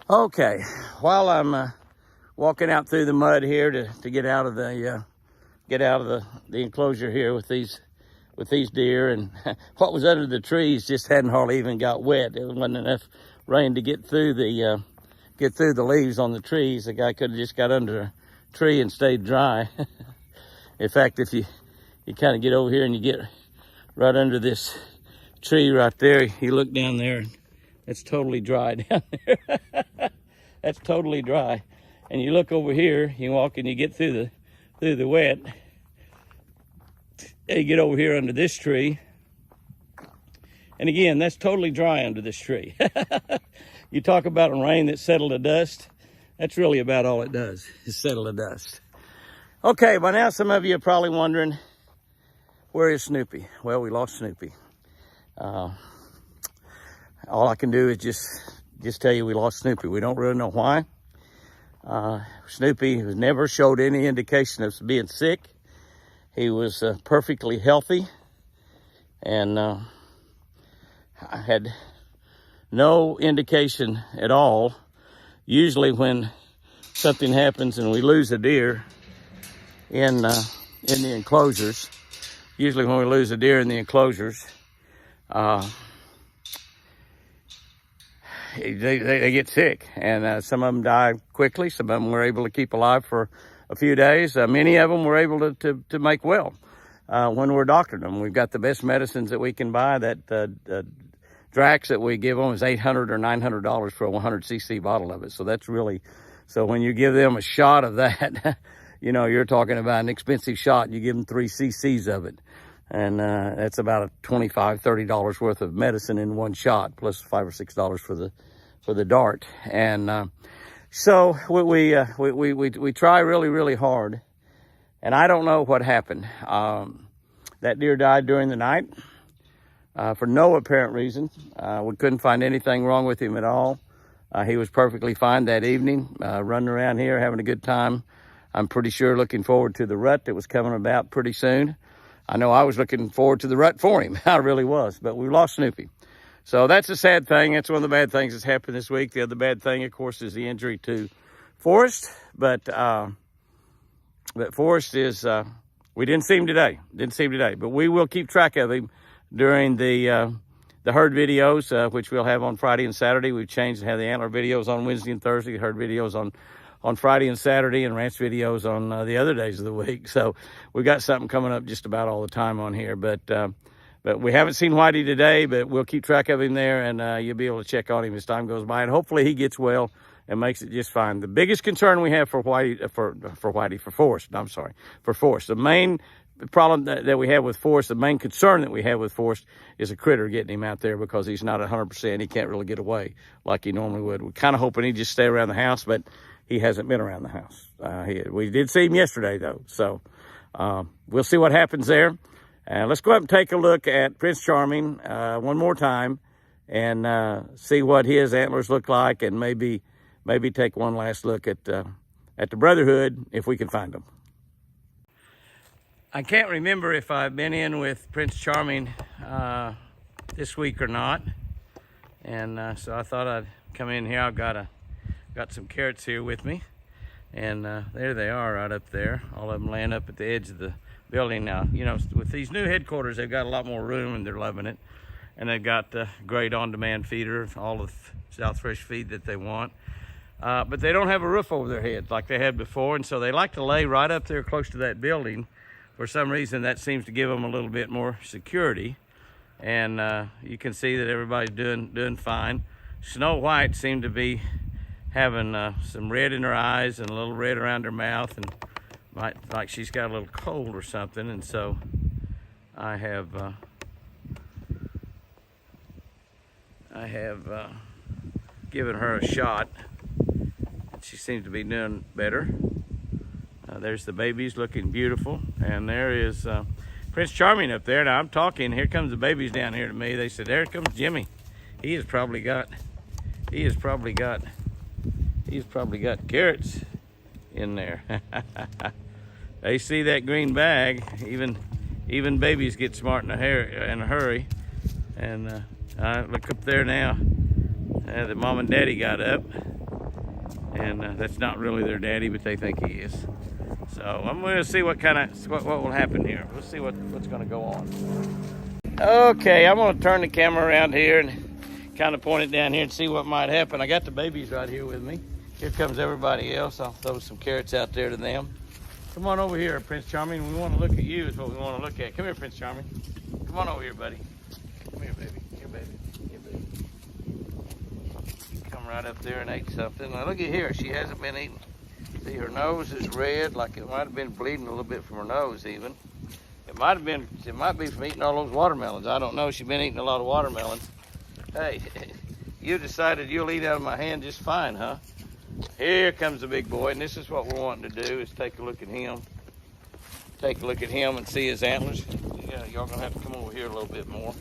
Okay, while I'm walking out through the mud here to get out of the enclosure here with these deer, and what was under the trees just hadn't hardly even got wet. There wasn't enough rain to get through the leaves on the trees. The guy could have just got under a tree and stayed dry. In fact, if you kind of get over here and you get right under this tree right there, you look down there, it's totally dry down there. That's totally dry. And you look over here, you walk and you get through the wet. And you get over here under this tree. And again, that's totally dry under this tree. You talk about a rain that settled the dust. That's really about all it does, is settle the dust. Okay, by now some of you are probably wondering, where is Snoopy? Well, we lost Snoopy. All I can do is just tell you we lost Snoopy. We don't really know why. Snoopy never showed any indication of being sick. He was perfectly healthy, and I had no indication at all. Usually when something happens and we lose a deer in the enclosures, they get sick, and some of them die quickly. Some of them were able to keep alive for a few days. Many of them were able to make well when we're doctoring them. We've got the best medicines that we can buy. That Drax that we give them is $800 or $900 for a 100cc bottle of it. So that's really, so when you give them a shot of that, you know, you're talking about an expensive shot. You give them 3 cc's of it. And that's about a $25, $30 worth of medicine in one shot, plus $5 or $6 for the dart. And so we try really, really hard. And I don't know what happened. That deer died during the night for no apparent reason. We couldn't find anything wrong with him at all. He was perfectly fine that evening, running around here, having a good time. I'm pretty sure looking forward to the rut that was coming about pretty soon. I know I was looking forward to the rut for him. I really was, but we lost Snoopy. So that's a sad thing. That's one of the bad things that's happened this week. The other bad thing, of course, is the injury to Forrest. But Forrest is, we didn't see him today. But we will keep track of him during the herd videos, which we'll have on Friday and Saturday. We've changed to have the antler videos on Wednesday and Thursday, herd videos on Friday and Saturday, and ranch videos on the other days of the week. So we got something coming up just about all the time on here. But we haven't seen Whitey today, but we'll keep track of him there, and you'll be able to check on him as time goes by. And hopefully he gets well and makes it just fine. The biggest concern we have for Forrest. The main problem that we have with Forrest, the main concern that we have with Forrest, is a critter getting him out there, because he's not 100%. He can't really get away like he normally would. We're kind of hoping he'd just stay around the house, but he hasn't been around the house. We did see him yesterday, though. So we'll see what happens there. Let's go up and take a look at Prince Charming one more time and see what his antlers look like, and maybe take one last look at the Brotherhood if we can find them. I can't remember if I've been in with Prince Charming this week or not. And so I thought I'd come in here. I've got some carrots here with me, and there they are right up there, all of them laying up at the edge of the building. Now, you know, with these new headquarters, they've got a lot more room, and they're loving it, and they've got the great on-demand feeder, all the South Fresh feed that they want, but they don't have a roof over their heads like they had before, and so they like to lay right up there close to that building. For some reason, that seems to give them a little bit more security, and you can see that everybody's doing fine. Snow White seemed to be having some red in her eyes and a little red around her mouth, and like she's got a little cold or something. And so I have given her a shot, and she seems to be doing better. There's the babies looking beautiful, and there is Prince Charming up there. Now I'm talking, here comes the babies down here to me. They said, there comes Jimmy. He has probably got carrots in there. They see that green bag. Even babies get smart in a hurry. And look up there now. The mom and daddy got up. and that's not really their daddy, but they think he is. So I'm going to see what will happen here. We'll see what's going to go on. Okay, I'm going to turn the camera around here and kind of point it down here and see what might happen. I got the babies right here with me. Here comes everybody else. I'll throw some carrots out there to them. Come on over here, Prince Charming. We want to look at you is what we want to look at. Come here, Prince Charming. Come on over here, buddy. Come here, baby. Here, baby. Here, baby. Come right up there and ate something. Now look at here. She hasn't been eating. See, her nose is red, like it might have been bleeding a little bit from her nose even. It might be from eating all those watermelons. I don't know. She's been eating a lot of watermelons. Hey, you decided you'll eat out of my hand just fine, huh? Here comes the big boy, and this is what we're wanting to do, is take a look at him. Take a look at him and see his antlers. Yeah, y'all gonna have to come over here a little bit more.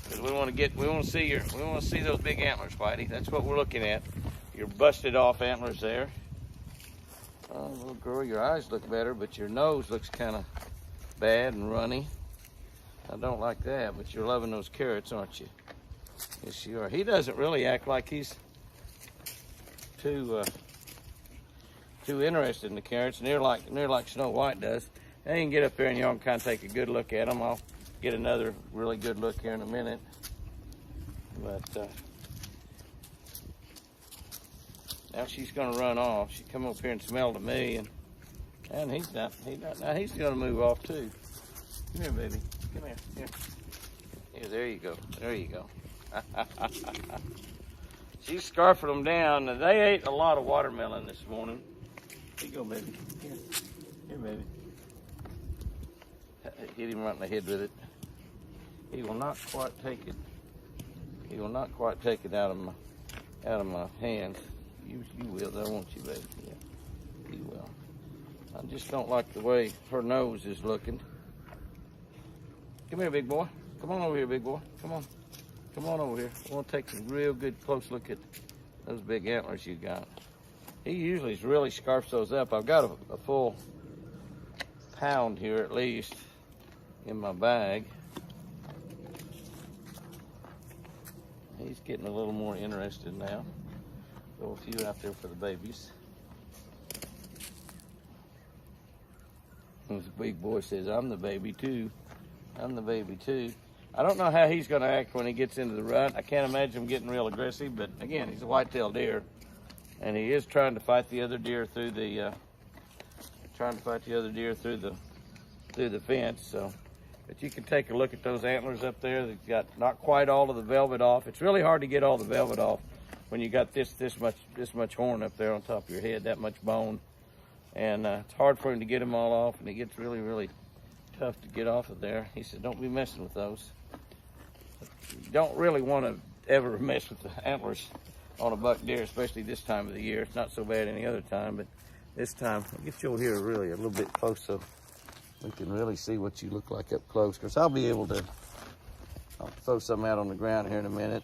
Because we want to see those big antlers, Whitey. That's what we're looking at. Your busted off antlers there. Oh, little girl, your eyes look better, but your nose looks kind of bad and runny. I don't like that, but you're loving those carrots, aren't you? Yes, you are. He doesn't really act like he's too interested in the carrots, near like Snow White does. Now you can get up there and y'all can kind of take a good look at them. I'll get another really good look here in a minute. But now she's gonna run off. She come up here and smell to me, and he's not. Now he's gonna move off too. Come here, baby. Come here. Here. Yeah, there you go. There you go. She's scarfing them down. Now, they ate a lot of watermelon this morning. Here you go, baby. Here. Here, baby. Hit him right in the head with it. He will not quite take it. He will not quite take it out of my hands. You will, though, won't you, baby? Yeah, you will. I just don't like the way her nose is looking. Come here, big boy. Come on over here, big boy. Come on. Come on over here. I want to take a real good close look at those big antlers you got. He usually really scarfs those up. I've got a full pound here at least in my bag. He's getting a little more interested now. Throw a few out there for the babies. And the big boy says, I'm the baby too. I'm the baby too. I don't know how he's going to act when he gets into the rut. I can't imagine him getting real aggressive, but again, he's a white-tailed deer, and he is trying to fight the other deer through the fence. So, but you can take a look at those antlers up there. They've got not quite all of the velvet off. It's really hard to get all the velvet off when you got this much horn up there on top of your head, that much bone, and it's hard for him to get them all off, and it gets really, really tough to get off of there. He said, don't be messing with those. You don't really want to ever mess with the antlers on a buck deer, especially this time of the year. It's not so bad any other time, but this time, I'll get you over here really a little bit close so we can really see what you look like up close. Because I'll throw something out on the ground here in a minute.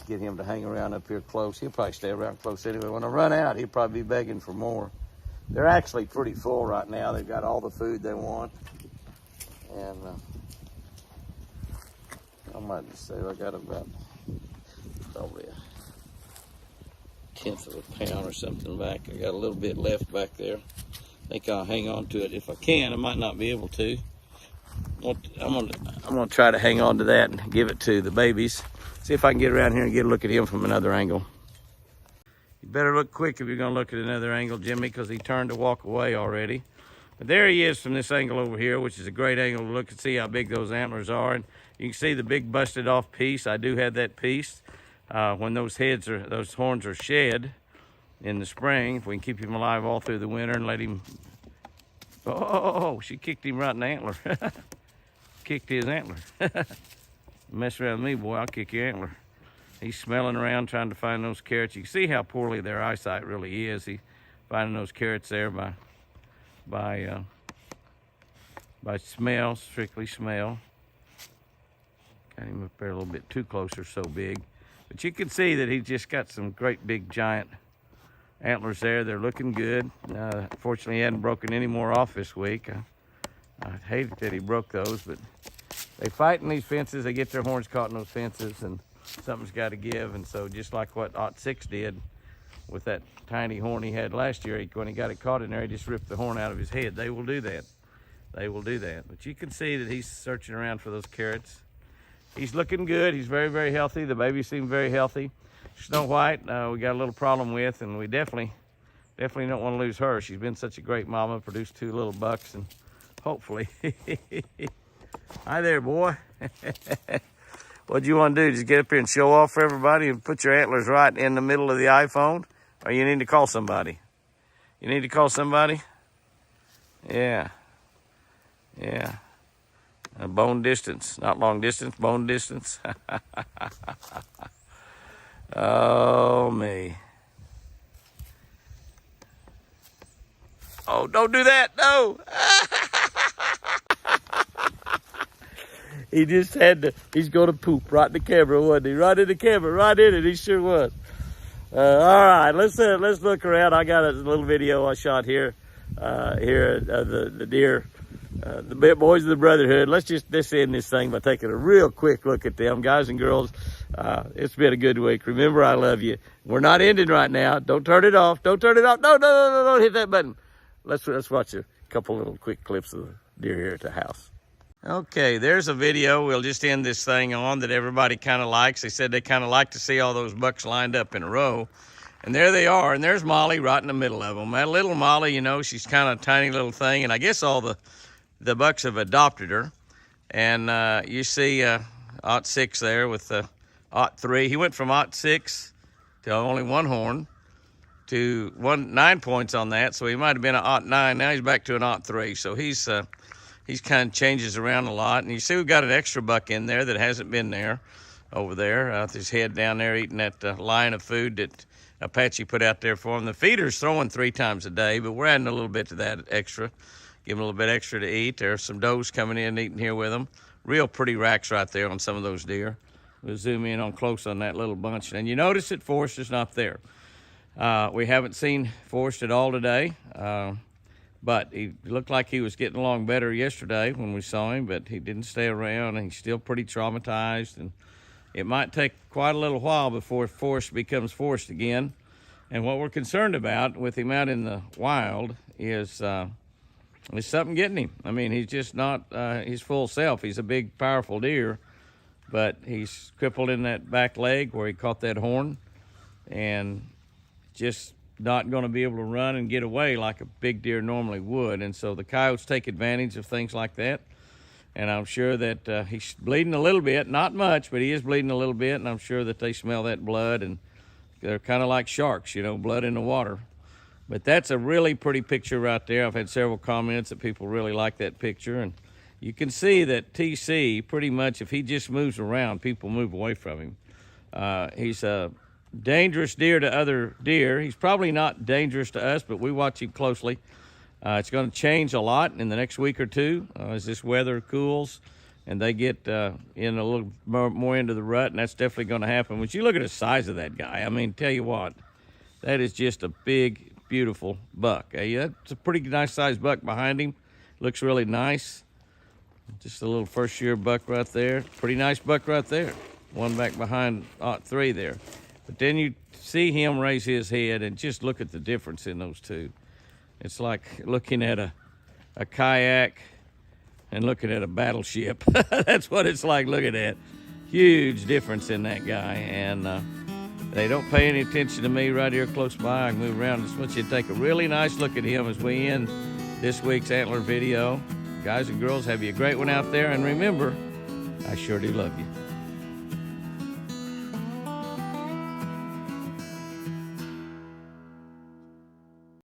Get him to hang around up here close. He'll probably stay around close anyway. When I run out, he'll probably be begging for more. They're actually pretty full right now. They've got all the food they want. And I might just say I got about probably a tenth of a pound or something back. I got a little bit left back there. I think I'll hang on to it if I can. I might not be able to. I'm gonna try to hang on to that and give it to the babies. See if I can get around here and get a look at him from another angle. You better look quick if you're gonna look at another angle, Jimmy, because he turned to walk away already. But there he is from this angle over here, which is a great angle to look and see how big those antlers are. And you can see the big busted off piece. I do have that piece. When those horns are shed in the spring, if we can keep him alive all through the winter and let him, oh, she kicked him right in the antler. Kicked his antler. Mess around with me, boy, I'll kick your antler. He's smelling around trying to find those carrots. You can see how poorly their eyesight really is. He's finding those carrots there by smell, strictly smell. Got him up there a little bit too close or so big. But you can see that he's just got some great big giant antlers there. They're looking good. Fortunately, he hadn't broken any more off this week. I hated that he broke those, but they fight in these fences. They get their horns caught in those fences, and something's got to give. And so just like what 06 did with that tiny horn he had last year, when he got it caught in there, he just ripped the horn out of his head. They will do that. They will do that. But you can see that he's searching around for those carrots. He's looking good. He's very, very healthy. The baby seems very healthy. Snow White, we got a little problem with, and we definitely don't want to lose her. She's been such a great mama, produced 2 little bucks, and hopefully. Hi there, boy. What do you want to do? Just get up here and show off for everybody and put your antlers right in the middle of the iPhone? Or you need to call somebody? You need to call somebody? Yeah. Yeah. Bone distance, not long distance, bone distance. Oh, me. Oh, don't do that, no. He just had to, he's going to poop right in the camera, wasn't he? Right in the camera, right in it, he sure was. All right, let's look around. I got a little video I shot here, the deer, the boys of the Brotherhood. Let's end this thing by taking a real quick look at them, guys and girls. It's been a good week. Remember, I love you. We're not ending right now. Don't turn it off. Don't turn it off. No, don't hit that button. Let's watch a couple little quick clips of the deer here at the house. Okay, there's a video we'll just end this thing on that everybody kind of likes. They said they kind of like to see all those bucks lined up in a row. And there they are, and there's Molly right in the middle of them. That little Molly, you know, she's kind of a tiny little thing, and I guess all the bucks have adopted her. And you see 06 there with 03. He went from 06 to only 1 horn to 9 points on that, so he might have been an 09. Now he's back to an 03, so he's kind of changes around a lot. And you see we've got an extra buck in there that hasn't been there over there, with his head down there eating that line of food that Apache put out there for him. The feeder's throwing 3 times a day, but we're adding a little bit to that extra, give him a little bit extra to eat. There's some does coming in eating here with them. Real pretty racks right there on some of those deer. We'll zoom in on close on that little bunch. And you notice that Forrester's not there. We haven't seen Forrest at all today. But he looked like he was getting along better yesterday when we saw him, but he didn't stay around, and he's still pretty traumatized. And it might take quite a little while before Forrest becomes Forrest again. And what we're concerned about with him out in the wild is something getting him. I mean, he's just not his full self. He's a big, powerful deer, but he's crippled in that back leg where he caught that horn, and just not going to be able to run and get away like a big deer normally would. And so the coyotes take advantage of things like that. And I'm sure that he's bleeding a little bit, not much, but he is bleeding a little bit. And I'm sure that they smell that blood, and they're kind of like sharks, you know, blood in the water. But that's a really pretty picture right there. I've had several comments that people really like that picture. And you can see that TC, pretty much, if he just moves around, people move away from him. He's a dangerous deer to other deer. He's probably not dangerous to us, but we watch him closely. It's going to change a lot in the next week or two as this weather cools and they get in a little more into the rut, and that's definitely going to happen. When you look at the size of that guy, I mean, tell you what, that is just a big, beautiful buck. That's a pretty nice-sized buck behind him. Looks really nice. Just a little first-year buck right there. Pretty nice buck right there. One back behind 3 there. But then you see him raise his head, and just look at the difference in those two. It's like looking at a kayak and looking at a battleship. That's what it's like looking at. Huge difference in that guy. And they don't pay any attention to me right here close by. I can move around. Just want you to take a really nice look at him as we end this week's antler video. Guys and girls, have you a great one out there. And remember, I sure do love you.